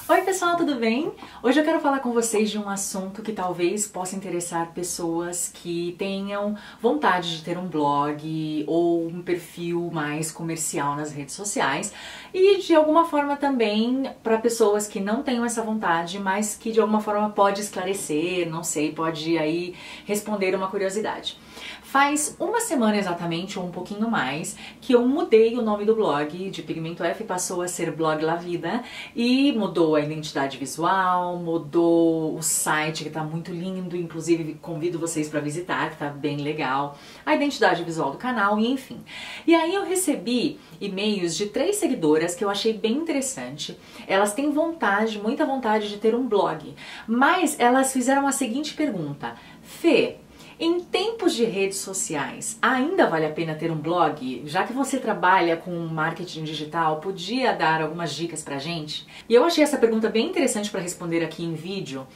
Oi pessoal, tudo bem? Hoje eu quero falar com vocês de um assunto que talvez possa interessar pessoas que tenham vontade de ter um blog ou um perfil mais comercial nas redes sociais e de alguma forma também para pessoas que não tenham essa vontade, mas que de alguma forma pode esclarecer, não sei, pode aí responder uma curiosidade. Faz uma semana exatamente, ou um pouquinho mais, que eu mudei o nome do blog de Pigmento F, passou a ser Blog La Vida e mudou a identidade visual, mudou o site que tá muito lindo, inclusive convido vocês para visitar, que tá bem legal, a identidade visual do canal e enfim. E aí eu recebi e-mails de 3 seguidoras que eu achei bem interessante. Elas têm vontade, muita vontade de ter um blog, mas elas fizeram a seguinte pergunta: Fê, em tempos de redes sociais, ainda vale a pena ter um blog? Já que você trabalha com marketing digital, podia dar algumas dicas pra gente? E eu achei essa pergunta bem interessante para responder aqui em vídeo,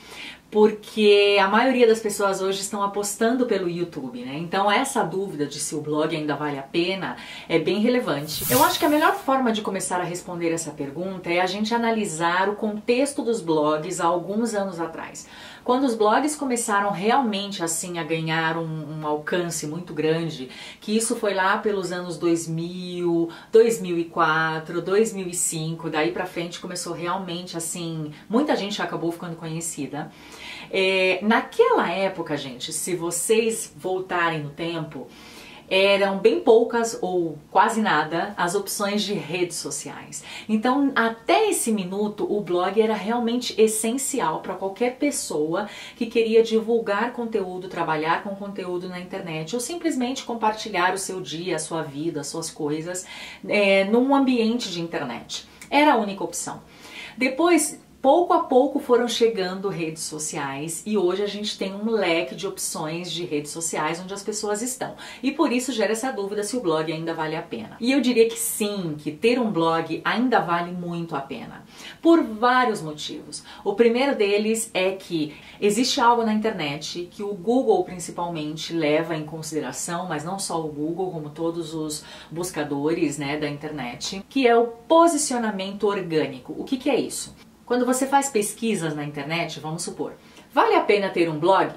porque a maioria das pessoas hoje estão apostando pelo YouTube, né? Então essa dúvida de se o blog ainda vale a pena é bem relevante. Eu acho que a melhor forma de começar a responder essa pergunta é a gente analisar o contexto dos blogs há alguns anos atrás. Quando os blogs começaram realmente assim a ganhar um alcance muito grande, que isso foi lá pelos anos 2000, 2004, 2005, daí pra frente começou realmente assim, muita gente acabou ficando conhecida. Naquela época, gente, se vocês voltarem no tempo, eram bem poucas ou quase nada as opções de redes sociais. Então, até esse minuto, o blog era realmente essencial para qualquer pessoa que queria divulgar conteúdo, trabalhar com conteúdo na internet ou simplesmente compartilhar o seu dia, a sua vida, as suas coisas num ambiente de internet. Era a única opção. Depois, pouco a pouco foram chegando redes sociais e hoje a gente tem um leque de opções de redes sociais onde as pessoas estão. E por isso gera essa dúvida se o blog ainda vale a pena. E eu diria que sim, que ter um blog ainda vale muito a pena. Por vários motivos. O primeiro deles é que existe algo na internet que o Google principalmente leva em consideração, mas não só o Google, como todos os buscadores, né, da internet, que é o posicionamento orgânico. O que é isso? Quando você faz pesquisas na internet, vamos supor, vale a pena ter um blog?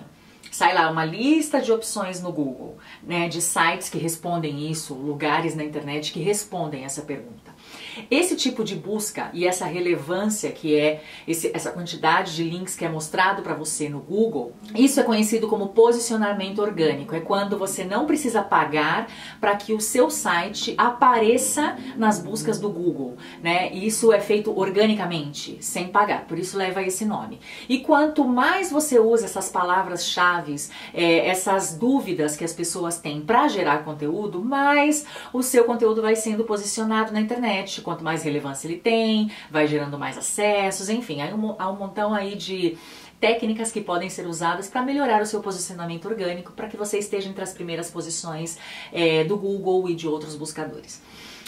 Sai lá uma lista de opções no Google, né, de sites que respondem isso, lugares na internet que respondem essa pergunta. Esse tipo de busca e essa relevância que é essa quantidade de links que é mostrado para você no Google, isso é conhecido como posicionamento orgânico. É quando você não precisa pagar para que o seu site apareça nas buscas do Google, né? Isso é feito organicamente, sem pagar, por isso leva esse nome. E quanto mais você usa essas palavras-chave, essas dúvidas que as pessoas têm para gerar conteúdo, mais o seu conteúdo vai sendo posicionado na internet. Quanto mais relevância ele tem, vai gerando mais acessos, enfim, há um montão aí de técnicas que podem ser usadas para melhorar o seu posicionamento orgânico, para que você esteja entre as primeiras posições do Google e de outros buscadores.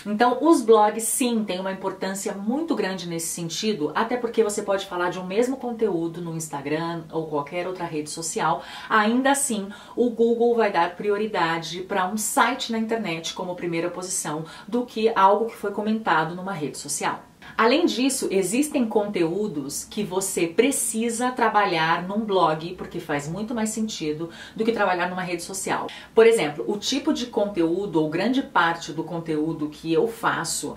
Então, os blogs sim têm uma importância muito grande nesse sentido, até porque você pode falar de um mesmo conteúdo no Instagram ou qualquer outra rede social, ainda assim o Google vai dar prioridade para um site na internet como primeira posição do que algo que foi comentado numa rede social. Além disso, existem conteúdos que você precisa trabalhar num blog, porque faz muito mais sentido do que trabalhar numa rede social. Por exemplo, o tipo de conteúdo, ou grande parte do conteúdo que eu faço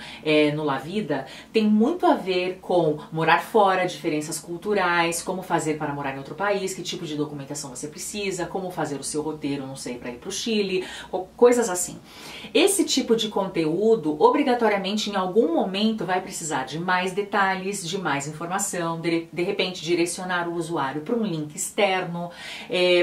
no La Vida, tem muito a ver com morar fora, diferenças culturais, como fazer para morar em outro país, que tipo de documentação você precisa, como fazer o seu roteiro, não sei, para ir para o Chile, coisas assim. Esse tipo de conteúdo, obrigatoriamente, em algum momento vai precisar de mais detalhes, de mais informação, de repente direcionar o usuário para um link externo,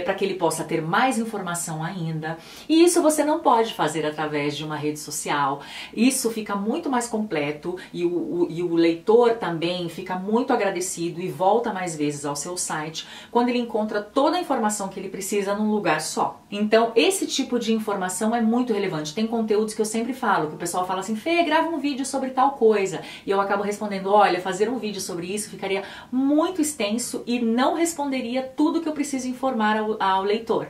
para que ele possa ter mais informação ainda. E isso você não pode fazer através de uma rede social. Isso fica muito mais completo e o leitor também fica muito agradecido e volta mais vezes ao seu site quando ele encontra toda a informação que ele precisa num lugar só. Então, esse tipo de informação é muito relevante. Tem conteúdos que eu sempre falo, que o pessoal fala assim: Fê, grava um vídeo sobre tal coisa. E eu acabo respondendo, olha, fazer um vídeo sobre isso ficaria muito extenso e não responderia tudo que eu preciso informar ao leitor.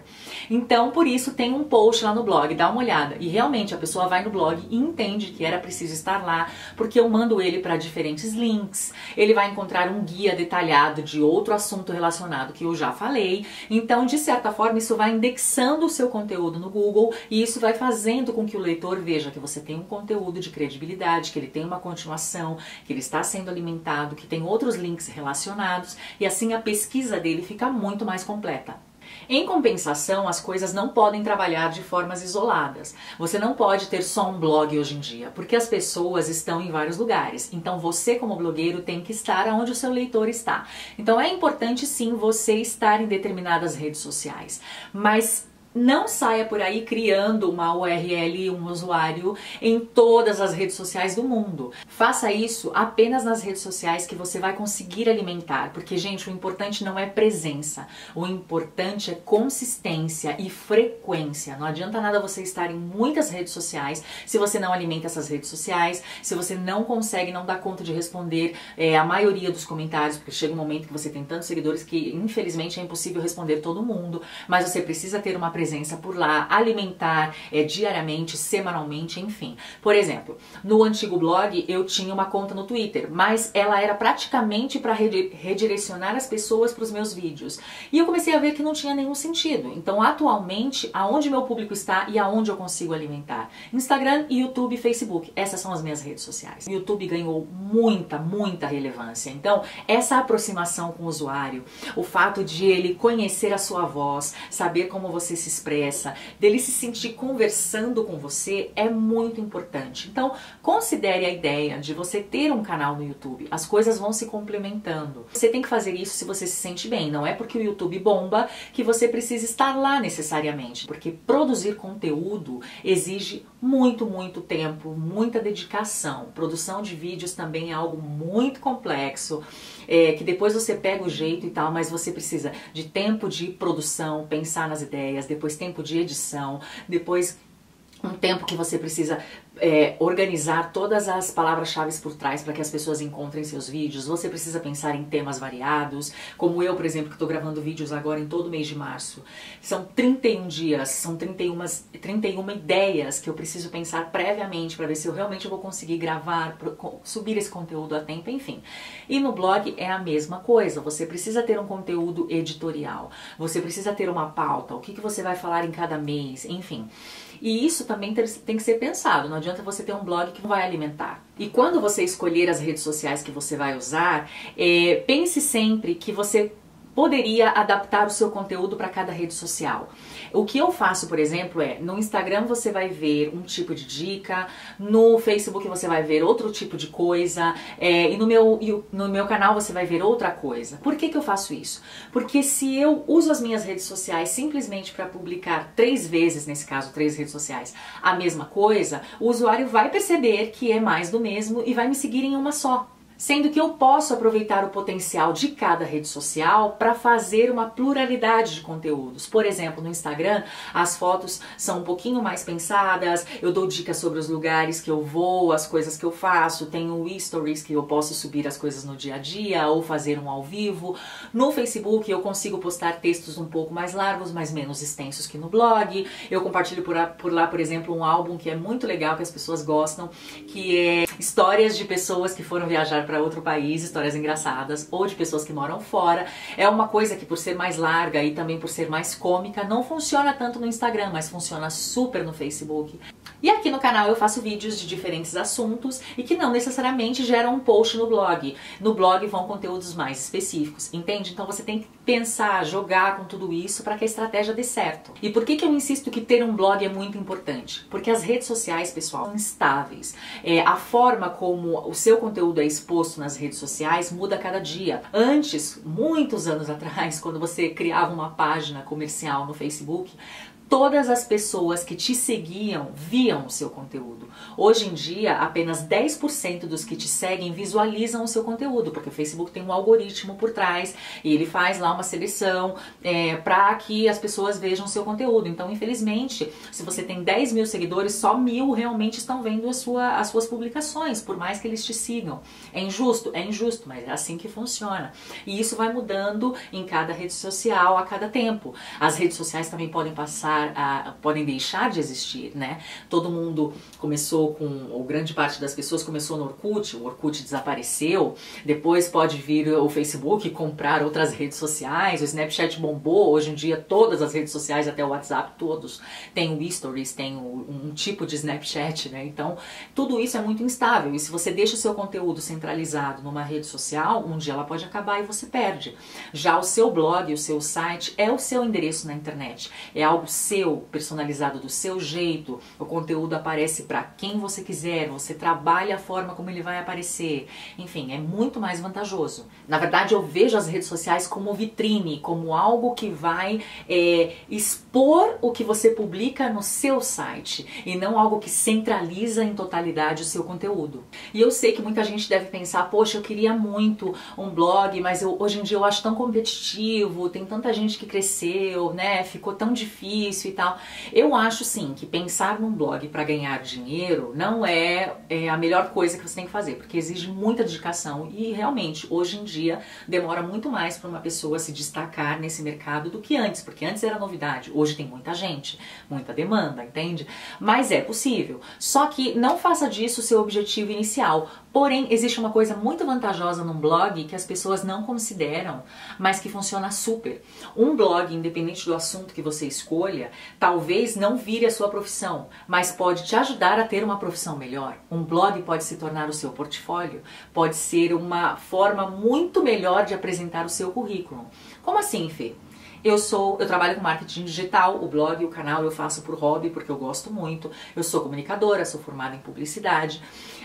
Então, por isso, tem um post lá no blog, dá uma olhada. E realmente a pessoa vai no blog e entende que era preciso estar lá, porque eu mando ele para diferentes links, ele vai encontrar um guia detalhado de outro assunto relacionado que eu já falei. Então, de certa forma, isso vai indexando o seu conteúdo no Google e isso vai fazendo com que o leitor veja que você tem um conteúdo de credibilidade, que ele tem uma continuação, que ele está sendo alimentado, que tem outros links relacionados e assim a pesquisa dele fica muito mais completa. Em compensação, as coisas não podem trabalhar de formas isoladas. Você não pode ter só um blog hoje em dia, porque as pessoas estão em vários lugares. Então você, como blogueiro, tem que estar onde o seu leitor está. Então é importante sim você estar em determinadas redes sociais, mas não saia por aí criando uma URL, um usuário em todas as redes sociais do mundo. Faça isso apenas nas redes sociais que você vai conseguir alimentar, porque, gente, o importante não é presença, o importante é consistência e frequência. Não adianta nada você estar em muitas redes sociais se você não alimenta essas redes sociais, se você não consegue, não dá conta de responder a maioria dos comentários, porque chega um momento que você tem tantos seguidores que, infelizmente, é impossível responder todo mundo, mas você precisa ter uma presença por lá, alimentar diariamente, semanalmente, enfim. Por exemplo, no antigo blog eu tinha uma conta no Twitter, mas ela era praticamente para redirecionar as pessoas para os meus vídeos. E eu comecei a ver que não tinha nenhum sentido. Então, atualmente, aonde meu público está e aonde eu consigo alimentar? Instagram, YouTube e Facebook. Essas são as minhas redes sociais. O YouTube ganhou muita relevância. Então, essa aproximação com o usuário, o fato de ele conhecer a sua voz, saber como você se expressa, dele se sentir conversando com você é muito importante. Então, considere a ideia de você ter um canal no YouTube. As coisas vão se complementando. Você tem que fazer isso se você se sente bem. Não é porque o YouTube bomba que você precisa estar lá necessariamente, porque produzir conteúdo exige muito tempo, muita dedicação. Produção de vídeos também é algo muito complexo, que depois você pega o jeito e tal, mas você precisa de tempo de produção, pensar nas ideias, depois tempo de edição, depois um tempo que você precisa organizar todas as palavras-chave por trás para que as pessoas encontrem seus vídeos. Você precisa pensar em temas variados, como eu, por exemplo, que estou gravando vídeos agora em todo mês de março. São 31 dias, são 31 ideias que eu preciso pensar previamente para ver se eu realmente vou conseguir gravar, subir esse conteúdo a tempo, enfim. E no blog é a mesma coisa, você precisa ter um conteúdo editorial, você precisa ter uma pauta, o que você vai falar em cada mês, enfim. E isso também tem que ser pensado, não adianta você ter um blog que não vai alimentar. E quando você escolher as redes sociais que você vai usar, pense sempre que você poderia adaptar o seu conteúdo para cada rede social. O que eu faço, por exemplo, no Instagram você vai ver um tipo de dica, no Facebook você vai ver outro tipo de coisa, e no meu canal você vai ver outra coisa. Por que eu faço isso? Porque se eu uso as minhas redes sociais simplesmente para publicar 3 vezes, nesse caso 3 redes sociais, a mesma coisa, o usuário vai perceber que é mais do mesmo e vai me seguir em uma só. Sendo que eu posso aproveitar o potencial de cada rede social para fazer uma pluralidade de conteúdos. Por exemplo, no Instagram, as fotos são um pouquinho mais pensadas, eu dou dicas sobre os lugares que eu vou, as coisas que eu faço, tenho stories que eu posso subir as coisas no dia a dia ou fazer um ao vivo. No Facebook eu consigo postar textos um pouco mais largos, mas menos extensos que no blog. Eu compartilho por lá, por exemplo, um álbum que é muito legal, que as pessoas gostam, que é histórias de pessoas que foram viajar para outro país, histórias engraçadas, ou de pessoas que moram fora. É uma coisa que, por ser mais larga e também por ser mais cômica, não funciona tanto no Instagram, mas funciona super no Facebook. E aqui no canal eu faço vídeos de diferentes assuntos e que não necessariamente geram um post no blog. No blog vão conteúdos mais específicos, entende? Então você tem que pensar, jogar com tudo isso para que a estratégia dê certo. E por que eu insisto que ter um blog é muito importante? Porque as redes sociais, pessoal, são instáveis. A forma como o seu conteúdo é exposto nas redes sociais muda a cada dia. Antes, muitos anos atrás, quando você criava uma página comercial no Facebook, todas as pessoas que te seguiam viam o seu conteúdo. Hoje em dia, apenas 10% dos que te seguem visualizam o seu conteúdo, porque o Facebook tem um algoritmo por trás e ele faz lá uma seleção para que as pessoas vejam o seu conteúdo. Então, infelizmente, se você tem 10 mil seguidores, só 1000 realmente estão vendo as suas publicações, por mais que eles te sigam. É injusto? É injusto, mas é assim que funciona. E isso vai mudando em cada rede social a cada tempo. As redes sociais também podem podem deixar de existir, né? Todo mundo começou ou grande parte das pessoas começou no Orkut, o Orkut desapareceu, depois pode vir o Facebook comprar outras redes sociais, o Snapchat bombou, hoje em dia todas as redes sociais, até o WhatsApp, todos têm o Stories, tem um tipo de Snapchat, né? Então, tudo isso é muito instável, e se você deixa o seu conteúdo centralizado numa rede social, um dia ela pode acabar e você perde. Já o seu blog, o seu site, é o seu endereço na internet, é algo seu, personalizado do seu jeito, o conteúdo aparece para quem você quiser, você trabalha a forma como ele vai aparecer, enfim, é muito mais vantajoso. Na verdade, eu vejo as redes sociais como vitrine, como algo que vai expor o que você publica no seu site, e não algo que centraliza em totalidade o seu conteúdo. E eu sei que muita gente deve pensar, poxa, eu queria muito um blog, mas hoje em dia eu acho tão competitivo, tem tanta gente que cresceu, né, ficou tão difícil e tal. Eu acho sim que pensar num blog para ganhar dinheiro não é a melhor coisa que você tem que fazer, porque exige muita dedicação e realmente hoje em dia demora muito mais para uma pessoa se destacar nesse mercado do que antes, porque antes era novidade, hoje tem muita gente, muita demanda, entende? Mas é possível, só que não faça disso o seu objetivo inicial. Porém, existe uma coisa muito vantajosa num blog que as pessoas não consideram, mas que funciona super. Um blog, independente do assunto que você escolha, talvez não vire a sua profissão, mas pode te ajudar a ter uma profissão melhor. Um blog pode se tornar o seu portfólio, pode ser uma forma muito melhor de apresentar o seu currículo. Como assim, Fê? Eu trabalho com marketing digital, o blog, o canal eu faço por hobby, porque eu gosto muito. Eu sou comunicadora, sou formada em publicidade.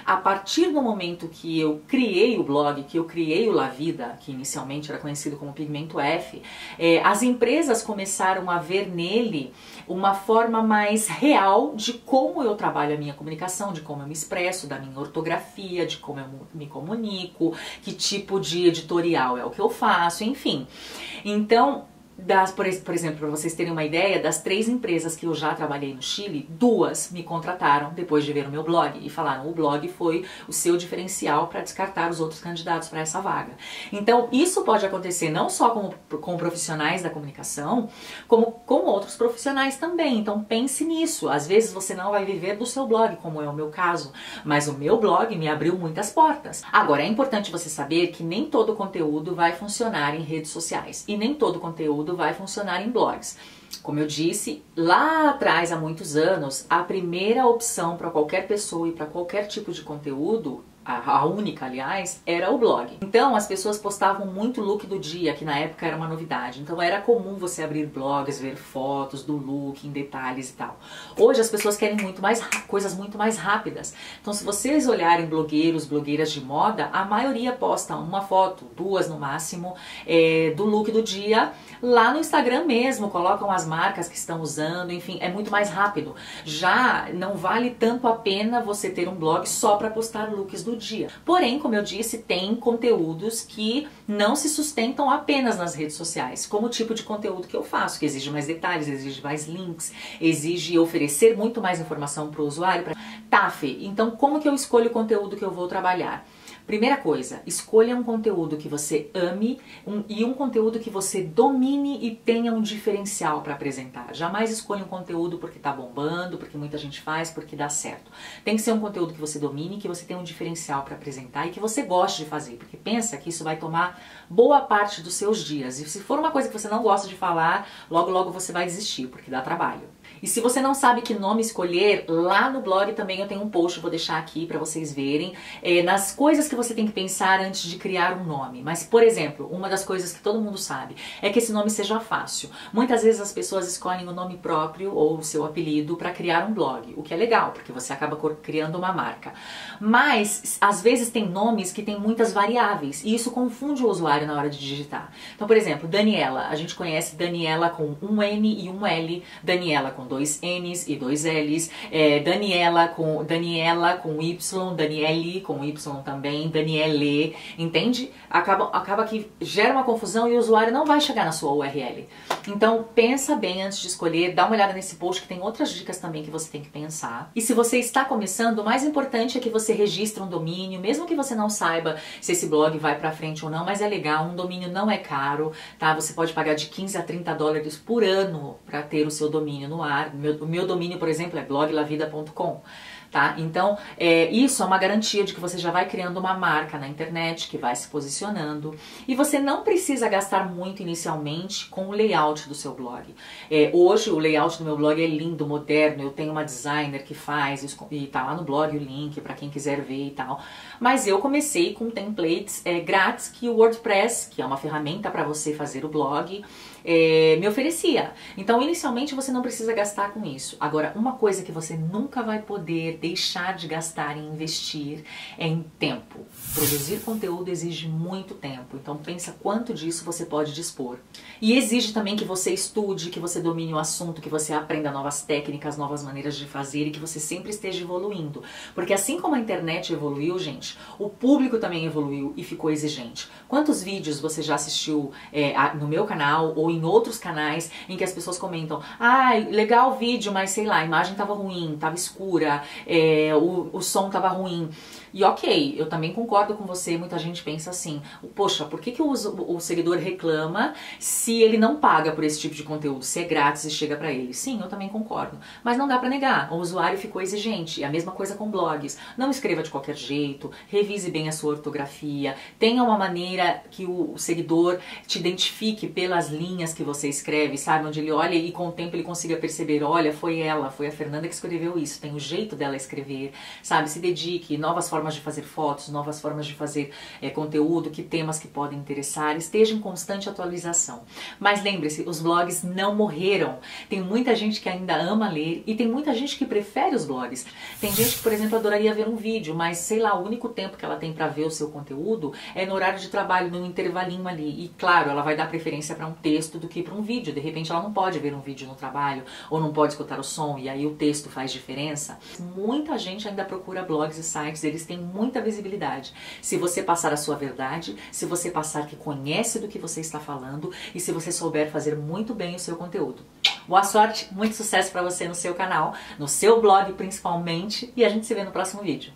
A partir do momento que eu criei o blog, que eu criei o La Vida, que inicialmente era conhecido como Pigmento F, as empresas começaram a ver nele uma forma mais real de como eu trabalho a minha comunicação, de como eu me expresso, da minha ortografia, de como eu me comunico, que tipo de editorial é o que eu faço, enfim. Então, por exemplo, para vocês terem uma ideia, das 3 empresas que eu já trabalhei no Chile, 2 me contrataram depois de ver o meu blog e falaram: o blog foi o seu diferencial para descartar os outros candidatos para essa vaga. Então, isso pode acontecer não só com profissionais da comunicação, como com outros profissionais também. Então, pense nisso. Às vezes você não vai viver do seu blog, como é o meu caso, mas o meu blog me abriu muitas portas. Agora, é importante você saber que nem todo conteúdo vai funcionar em redes sociais e nem todo conteúdo vai funcionar em blogs. Como eu disse, lá atrás, há muitos anos, a primeira opção para qualquer pessoa e para qualquer tipo de conteúdo, a única, aliás, era o blog. Então, as pessoas postavam muito look do dia, que na época era uma novidade. Então, era comum você abrir blogs, ver fotos do look em detalhes e tal. Hoje, as pessoas querem coisas muito mais rápidas. Então, se vocês olharem blogueiros, blogueiras de moda, a maioria posta uma foto, 2 no máximo, do look do dia, lá no Instagram mesmo, colocam as marcas que estão usando, enfim, é muito mais rápido. Já não vale tanto a pena você ter um blog só para postar looks do dia. Porém, como eu disse, tem conteúdos que não se sustentam apenas nas redes sociais, como o tipo de conteúdo que eu faço, que exige mais detalhes, exige mais links, exige oferecer muito mais informação para o usuário. Tá, Fê, então como que eu escolho o conteúdo que eu vou trabalhar? Primeira coisa, escolha um conteúdo que você ame e um conteúdo que você domine e tenha um diferencial para apresentar. Jamais escolha um conteúdo porque tá bombando, porque muita gente faz, porque dá certo. Tem que ser um conteúdo que você domine, que você tenha um diferencial para apresentar e que você goste de fazer, porque pensa que isso vai tomar boa parte dos seus dias. E se for uma coisa que você não gosta de falar, logo logo você vai desistir, porque dá trabalho. E se você não sabe que nome escolher, lá no blog também eu tenho um post, vou deixar aqui para vocês verem, nas coisas que você tem que pensar antes de criar um nome. Mas, por exemplo, uma das coisas que todo mundo sabe é que esse nome seja fácil. Muitas vezes as pessoas escolhem o nome próprio ou o seu apelido para criar um blog, o que é legal, porque você acaba criando uma marca. Mas, às vezes tem nomes que têm muitas variáveis e isso confunde o usuário na hora de digitar. Então, por exemplo, Daniela. A gente conhece Daniela com um N e um L, Daniela com 2 N's e 2 L's, Daniela com Y, Daniele com Y também, Daniele, entende? Acaba que gera uma confusão e o usuário não vai chegar na sua URL. Então pensa bem antes de escolher, dá uma olhada nesse post que tem outras dicas também que você tem que pensar. E se você está começando, o mais importante é que você registre um domínio, mesmo que você não saiba se esse blog vai pra frente ou não, mas é legal, um domínio não é caro, tá? Você pode pagar de 15 a 30 dólares por ano para ter o seu domínio no ar. O meu domínio, por exemplo, é bloglavida.com. Tá? Então, isso é uma garantia de que você já vai criando uma marca na internet, que vai se posicionando. E você não precisa gastar muito inicialmente com o layout do seu blog. Hoje, o layout do meu blog é lindo, moderno, eu tenho uma designer que faz, e tá lá no blog o link para quem quiser ver e tal. Mas eu comecei com templates grátis que o WordPress, que é uma ferramenta para você fazer o blog, me oferecia. Então, inicialmente, você não precisa gastar com isso. Agora, uma coisa que você nunca vai poder deixar de gastar e investir é em tempo. Produzir conteúdo exige muito tempo, então pensa quanto disso você pode dispor. E exige também que você estude, que você domine o assunto, que você aprenda novas técnicas, novas maneiras de fazer e que você sempre esteja evoluindo. Porque assim como a internet evoluiu, gente, o público também evoluiu e ficou exigente. Quantos vídeos você já assistiu no meu canal ou em outros canais em que as pessoas comentam: ah, legal o vídeo, mas sei lá, a imagem tava ruim, tava escura, o som tava ruim. E ok, eu também concordo com você, muita gente pensa assim: poxa, por que o seguidor reclama se ele não paga por esse tipo de conteúdo, se é grátis e chega pra ele? Sim, eu também concordo, mas não dá pra negar, o usuário ficou exigente. E a mesma coisa com blogs, não escreva de qualquer jeito, revise bem a sua ortografia, tenha uma maneira que o seguidor te identifique pelas linhas que você escreve, sabe? Onde ele olha e com o tempo ele consiga perceber: olha, foi a Fernanda que escreveu isso, tem o jeito dela escrever, sabe? Se dedique, novas formas de fazer fotos, novas formas de fazer conteúdo, que temas que podem interessar, esteja em constante atualização. Mas lembre-se, os blogs não morreram. Tem muita gente que ainda ama ler e tem muita gente que prefere os blogs. Tem gente que, por exemplo, adoraria ver um vídeo, mas sei lá, o único tempo que ela tem para ver o seu conteúdo é no horário de trabalho, num intervalinho ali. E claro, ela vai dar preferência para um texto do que para um vídeo. De repente ela não pode ver um vídeo no trabalho ou não pode escutar o som e aí o texto faz diferença. Muita gente ainda procura blogs e sites, eles têm muita visibilidade. Se você passar a sua verdade, se você passar que conhece do que você está falando e se você souber fazer muito bem o seu conteúdo. Boa sorte, muito sucesso para você no seu canal, no seu blog principalmente, e a gente se vê no próximo vídeo.